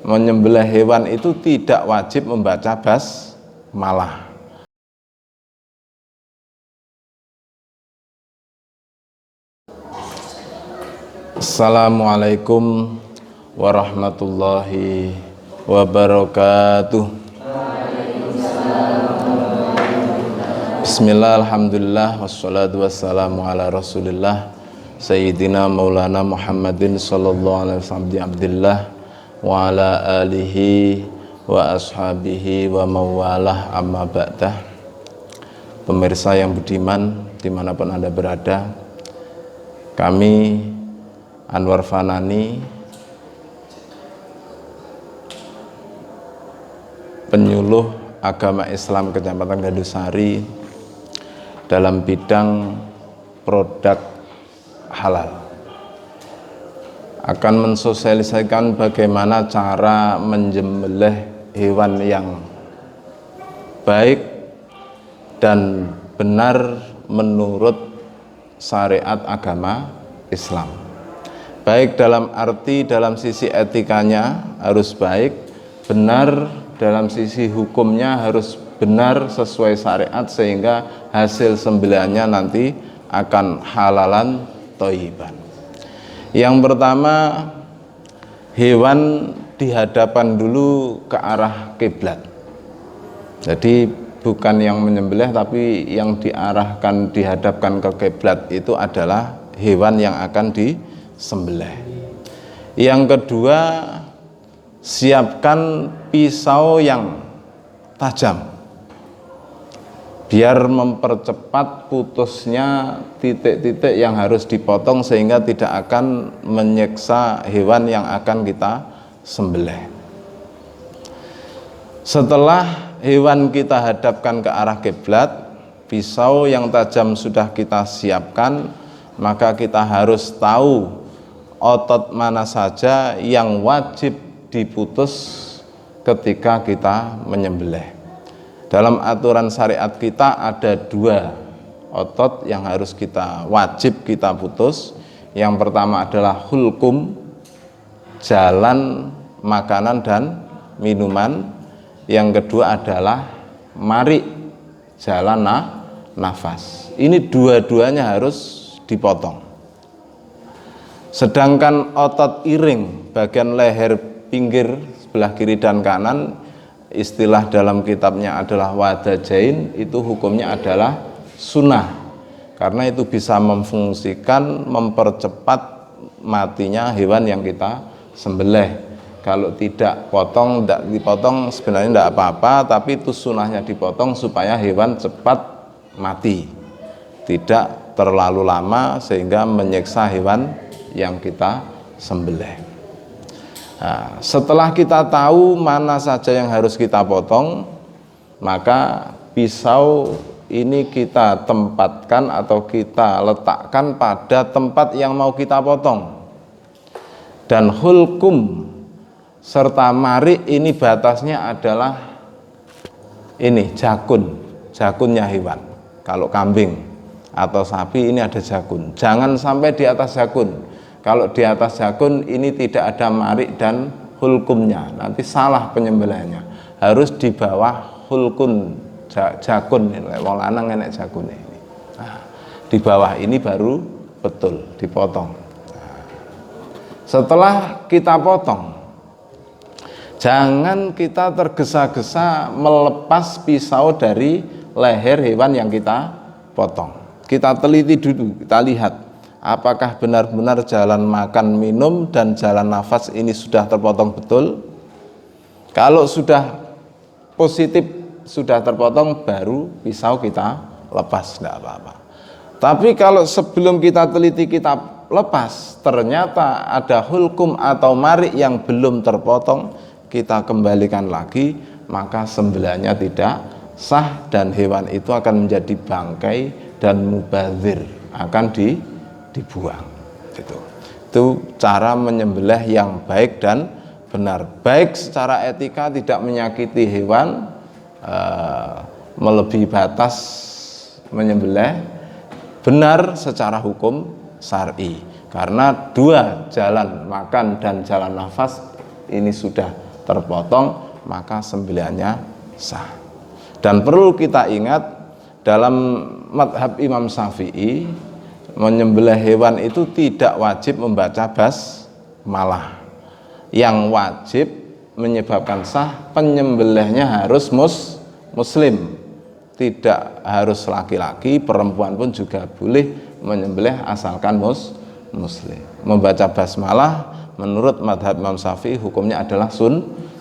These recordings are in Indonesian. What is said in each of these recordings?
menyembelih hewan itu tidak wajib membaca basmalah. Assalamualaikum warahmatullahi wabarakatuh. Bismillah, alhamdulillah, wassalatu wassalamu ala rasulillah Sayyidina Maulana Muhammadin sallallahu alaihi wasallam abdillah wa ala alihi wa ashabihi wa mawalah amma ba'dah. Pemirsa yang budiman dimanapun Anda berada, kami Anwar Fanani, penyuluh agama Islam Kecamatan Gandusari dalam bidang produk halal, akan mensosialisasikan bagaimana cara menyembelih hewan yang baik dan benar menurut syariat agama Islam. Baik dalam arti dalam sisi etikanya harus baik, benar dalam sisi hukumnya harus benar sesuai syariat, sehingga hasil sembelihannya nanti akan halalan thayyiban. Yang pertama, hewan dihadapkan dulu ke arah kiblat. Jadi bukan yang menyembelih, tapi yang diarahkan, dihadapkan ke kiblat itu adalah hewan yang akan disembelih. Yang kedua, siapkan pisau yang tajam biar mempercepat putusnya titik-titik yang harus dipotong, sehingga tidak akan menyiksa hewan yang akan kita sembelih. Setelah hewan kita hadapkan ke arah kiblat, pisau yang tajam sudah kita siapkan, maka kita harus tahu otot mana saja yang wajib diputus ketika kita menyembelih. Dalam aturan syariat kita ada dua otot yang harus kita wajib kita putus. Yang pertama adalah hulkum, jalan makanan dan minuman. Yang kedua adalah mari, jalan nafas. Ini dua-duanya harus dipotong. Sedangkan otot iring bagian leher pinggir sebelah kiri dan kanan, istilah dalam kitabnya adalah wadajain, itu hukumnya adalah sunnah, karena itu bisa memfungsikan mempercepat matinya hewan yang kita sembelih. Kalau tidak dipotong sebenarnya tidak apa-apa, tapi itu sunnahnya dipotong supaya hewan cepat mati, tidak terlalu lama sehingga menyiksa hewan yang kita sembelih. Nah, setelah kita tahu mana saja yang harus kita potong, maka pisau ini kita tempatkan atau kita letakkan pada tempat yang mau kita potong. Dan hulkum serta mari ini batasnya adalah ini jakunnya hewan. Kalau kambing atau sapi ini ada jakun, jangan sampai di atas jakun. Kalau di atas jakun ini tidak ada marik dan hulkumnya, nanti salah penyembelihannya. Harus di bawah hulkun, jakun ini, wong lanang enek jakun ini. Nah, di bawah ini baru betul dipotong. Nah, setelah kita potong, jangan kita tergesa-gesa melepas pisau dari leher hewan yang kita potong. Kita teliti dulu, kita lihat apakah benar-benar jalan makan, minum, dan jalan nafas ini sudah terpotong betul. Kalau sudah positif, sudah terpotong, baru pisau kita lepas, tidak apa-apa. Tapi kalau sebelum kita teliti, kita lepas, ternyata ada hulkum atau marik yang belum terpotong, kita kembalikan lagi, maka sembelihannya tidak sah dan hewan itu akan menjadi bangkai dan mubazir, akan dibuang. Itu cara menyembelih yang baik dan benar, baik secara etika, tidak menyakiti hewan, melebihi batas menyembelih, benar secara hukum syar'i, karena dua jalan makan dan jalan nafas ini sudah terpotong, maka sembelihannya sah. Dan perlu kita ingat, dalam madhab Imam Syafi'i, menyembelih hewan itu tidak wajib membaca basmalah. Yang wajib menyebabkan sah, penyembelihnya harus muslim, tidak harus laki-laki, perempuan pun juga boleh menyembelih asalkan muslim. Membaca basmalah menurut madhab Imam Syafi'i hukumnya adalah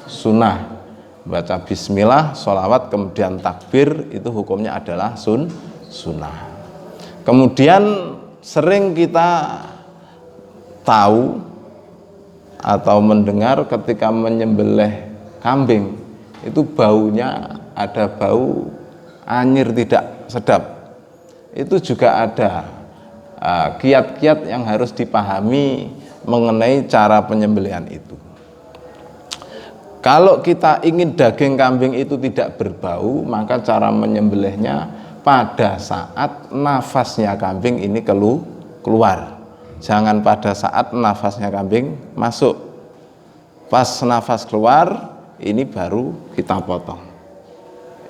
sunnah. Baca bismillah, sholawat, kemudian takbir, itu hukumnya adalah sunnah. Kemudian sering kita tahu atau mendengar ketika menyembelih kambing itu baunya ada bau anyir tidak sedap. Itu juga ada kiat-kiat yang harus dipahami mengenai cara penyembelihan itu. Kalau kita ingin daging kambing itu tidak berbau, maka cara menyembelihnya pada saat nafasnya kambing ini keluar. Jangan pada saat nafasnya kambing masuk. Pas nafas keluar, ini baru kita potong.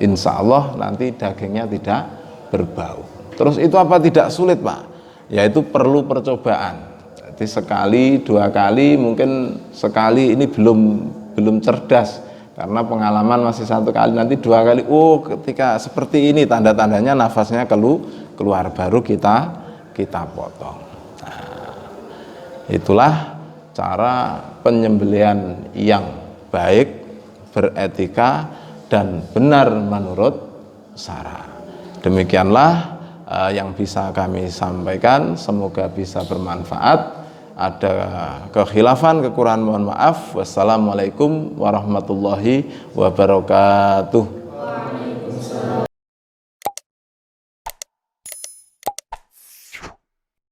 Insya Allah nanti dagingnya tidak berbau. Terus itu apa tidak sulit, Pak? Yaitu perlu percobaan. Jadi sekali, dua kali, mungkin sekali ini belum cerdas karena pengalaman masih satu kali, nanti dua kali, ketika seperti ini tanda-tandanya nafasnya keluar, baru kita potong. Nah, itulah cara penyembelihan yang baik, beretika dan benar menurut syara. Demikianlah yang bisa kami sampaikan, semoga bisa bermanfaat. Ada kekhilafan, kekurangan, mohon maaf. Wassalamualaikum warahmatullahi wabarakatuh.